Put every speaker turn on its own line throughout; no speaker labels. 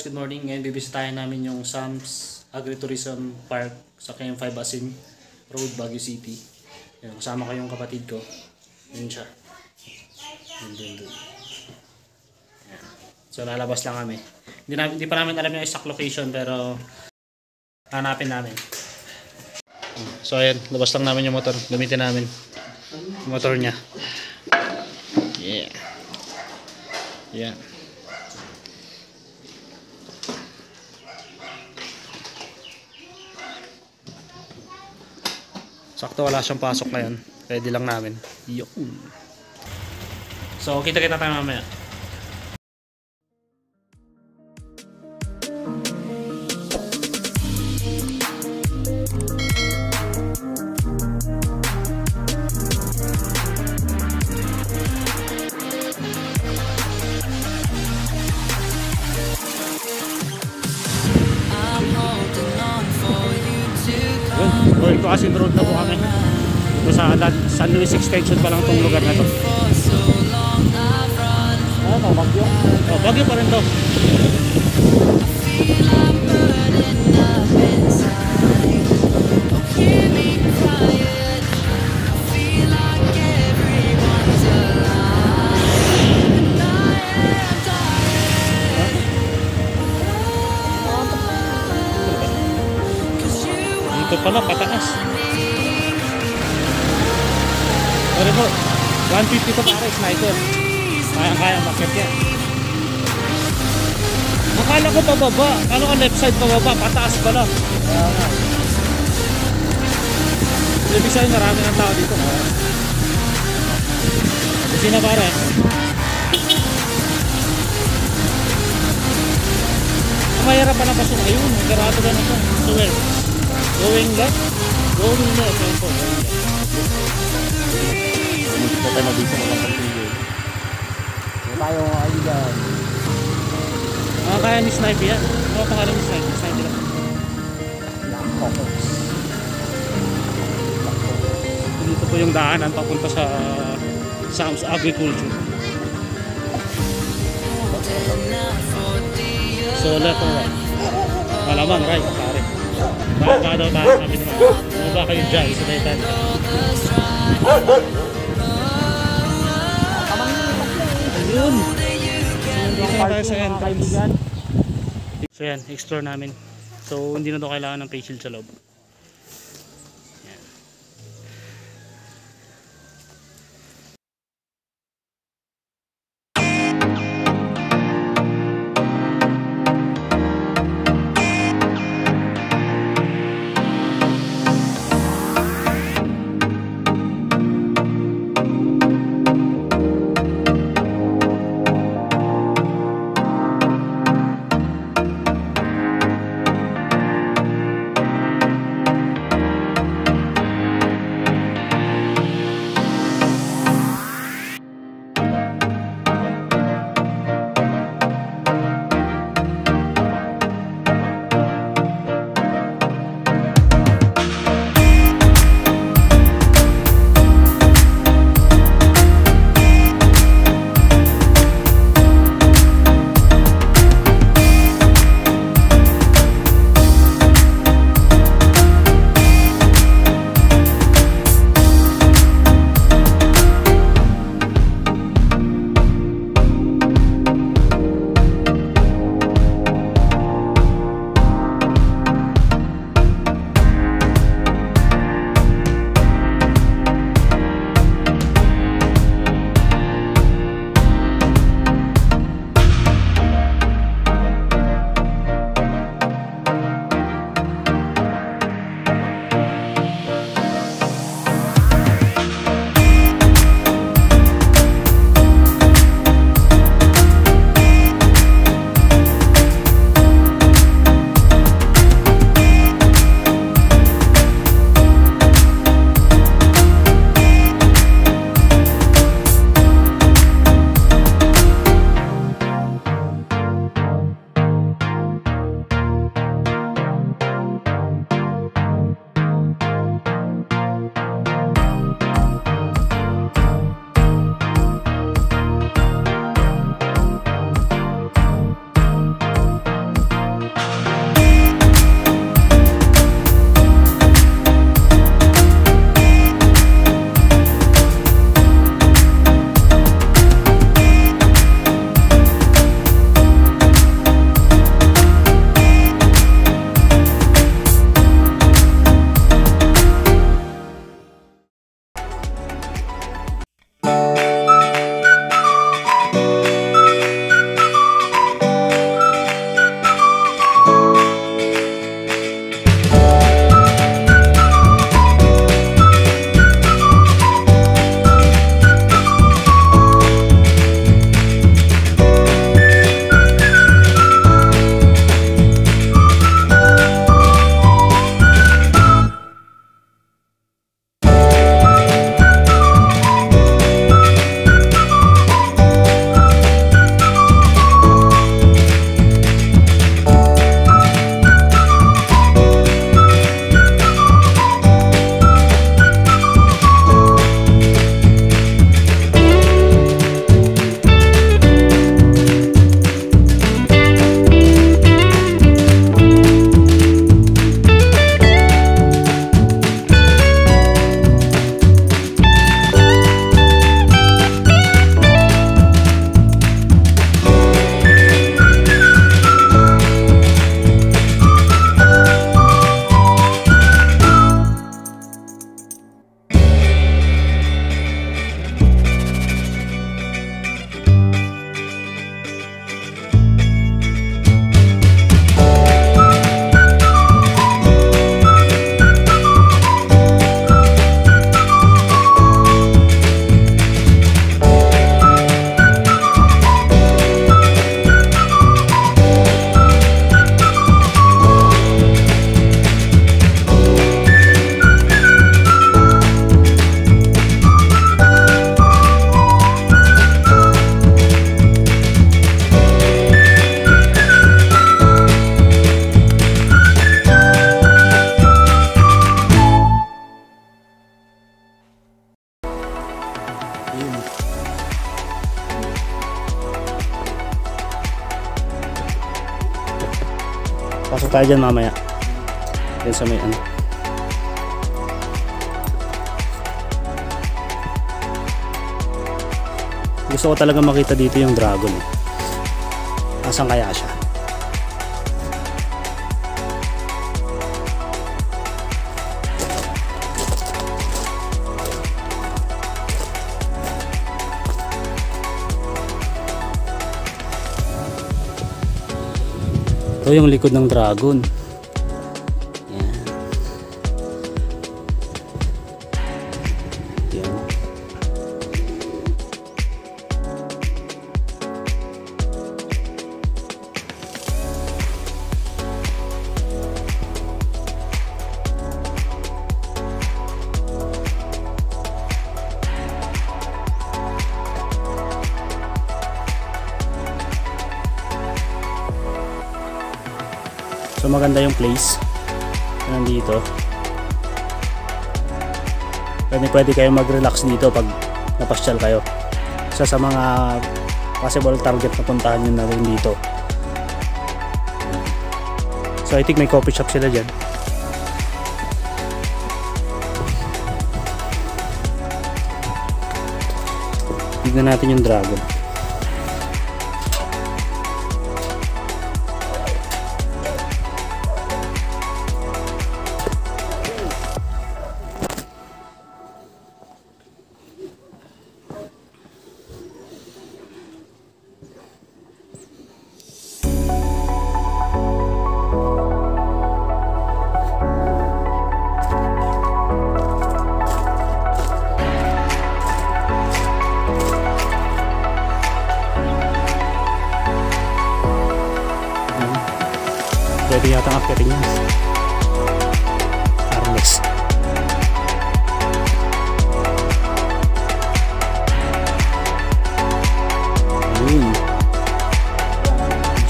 guys, good morning. Ngayon bibisitahin namin yung Sam's Agritourism Park sa KM5 Asin Road, Baguio City. Yan, kasama ko yung kapatid ko. Yun siya. Yun. Yan. So lalabas lang kami. Hindi pa namin alam yung exact location pero hanapin namin. So ayan, labas lang namin yung motor. Gamitin namin yung motor niya. Yeah. Yan. Sakto wala siyang pasok ngayon. Pwede lang namin. Yun. So kita-kita tayo mamaya. Going to Asin Road na po kami. Ito sa San Luis Extension pa lang itong lugar na to. Ano, Baguio? Oh, Baguio pa rin to. Ito pala, pataas. Sorry po, 150 to pare, sniper. Kaya bakit yan. Akala ko pababa. Akala ko left side pababa, pataas pala. Ibig sabihin marami ng tao dito. Kasi na pare. Mahirap pa na pasok. Ayun, karado ka na ito. So where? Going left? Going left. Ayun po, going left. Hindi pa tayo mabisa makapagpili. Hindi tayo kaibigan. Kaya ni Snipe yan. Ano pangalan ni Snipe? Snipe lang. Black Hawks. Dito po yung daanan papunta sa Sam's Agriculture. So left or right? Malaman, right, pare. Baka daw tayo sabi naman. Baba kayo dyan sa daytan. Ayun. Dito na tayo sa entrance. So yan, explore namin. So hindi na daw kailangan ng face shield sa loob. Pasok tayo dyan mamaya. Yan sa may ano. Gusto ko talaga makita dito yung dragon eh. Nasaan kaya siya? Ito yung likod ng dragon. Yan. Yan. So maganda yung place nandito. Pwede kayo mag-relax dito pag napasyal kayo. Isa sa mga possible target na puntahan nyo na rin dito. So I think may coffee shop sila dyan. Tignan natin yung dragon. Pwede yata akyatin yan. Harness.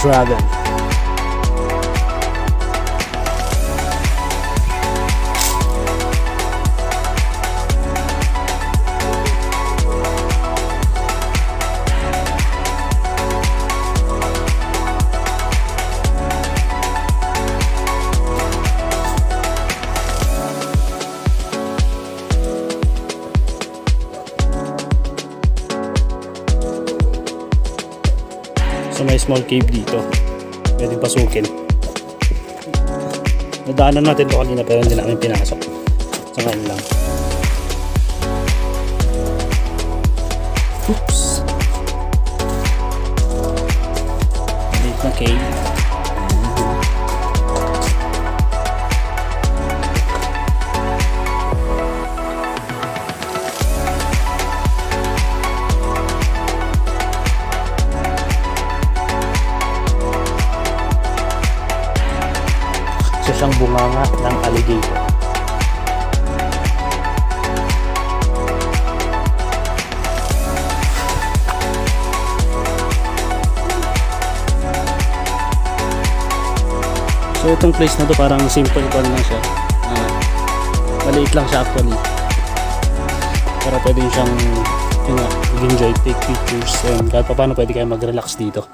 Dragon. So may small cave dito, pwedeng pasukin. Nadaanan natin ito kanina pero hindi namin pinasok. So ngayon lang. Oops. Maliit na cave. Siyang bunganga ng alligator. So itong place na to parang simple pa lang siya. Maliit lang siya actually. Pero pwede siyang enjoy, take pictures, and kahit pa paano pwede kayo mag-relax dito.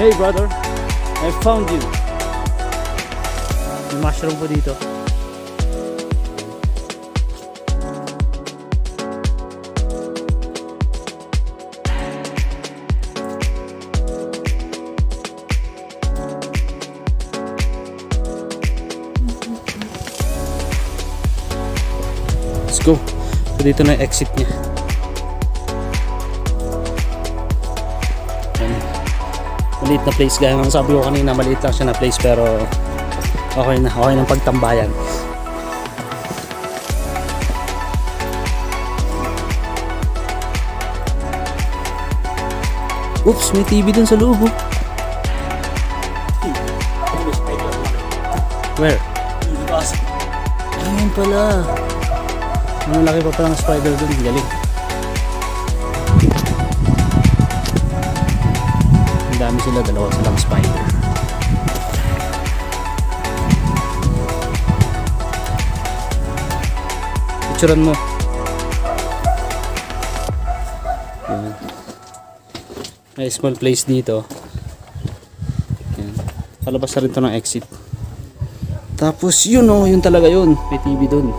Hey brother, I found you. May mushroom po dito. Let's go. So dito na yung exit niya. Maliit na place, gaya ng sabi ko kanina, maliit lang siya na place pero okay ng pagtambayan. Oops, may TV dun sa loob. Where? Ayun pala. Ang laki pa palang spider dun, galing. Ang dami sila, dalawa silang spider. Picturean mo. Yan. May small place dito. Yan. Palabas na rin to ng exit. Tapos yun o, yun talaga yun. May TV dun.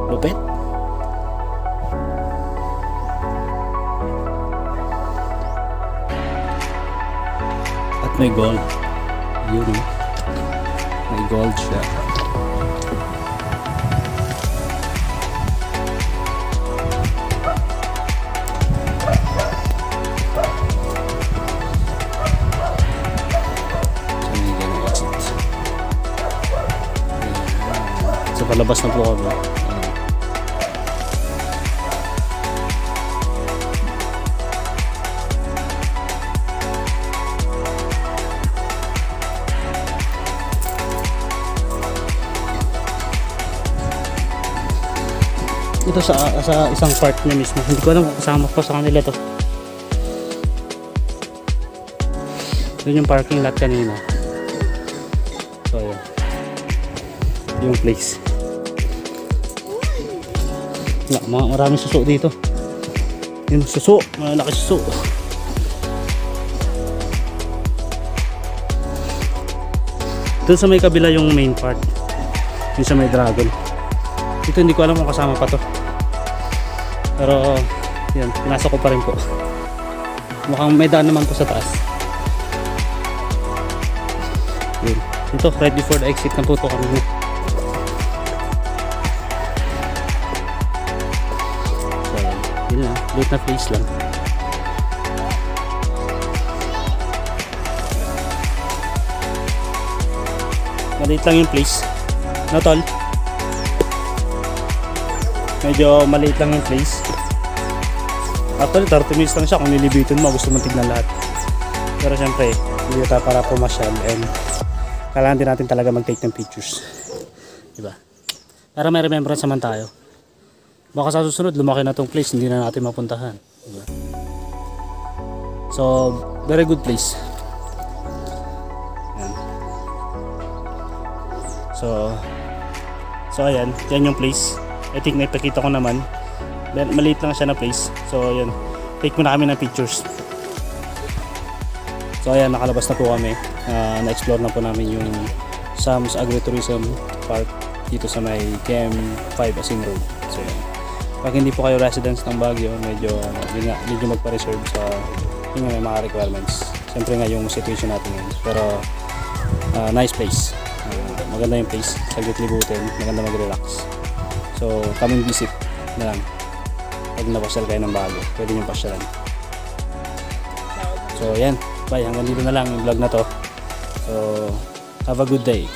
Lupet. May gold. Yun o. May gold siya. So palabas na po kami. Ito sa isang part niya mismo. Hindi ko alam kung kasama pa sa kanila to. Yun yung parking lot kanina. So yun. Yung place. Maraming suso dito. Yun, suso. Malaki suso. Doon sa may kabila yung main part. Yung sa may dragon. Ito hindi ko alam kung kasama pa to. Pero yan, pinasok ko pa rin po. Mukhang may daan naman po sa taas. Yun. Ito, right before the exit na po ito kami. So yan, yun lang, late na place lang. Maliit lang yung place. No tol? Medyo maliit lang yung place. Actually 30 minutes lang siya kung nilibitin mo, gusto mong tignan lahat. Pero syempre hindi tayo para pumasyal and kailangan din natin talaga mag take ng pictures, diba? Para may remembrance naman tayo. Baka sa susunod lumaki na tong place, hindi na natin mapuntahan, diba? So very good place. Ayan. So ayan, yan yung place. I think naipakita ko naman. Maliit lang siya na place. So ayan, take muna kami ng pictures. So ayan, nakalabas na po kami. Na-explore na po namin yung Sam's Agritourism Park dito sa may KM5 Asin Road. So ayan, pag hindi po kayo residents ng Baguio, medyo magpa-reserve sa yung may mga requirements. Siyempre nga yung situation natin ngayon. Pero nice place. Maganda yung place. Saglit libutin, maganda mag-relax. So, kaming visit na lang. Pag napasyal kayo ng Baguio, pwede nyo pasyalan. So, yan. Bye. Hanggang dito na lang yung vlog na to. So, have a good day.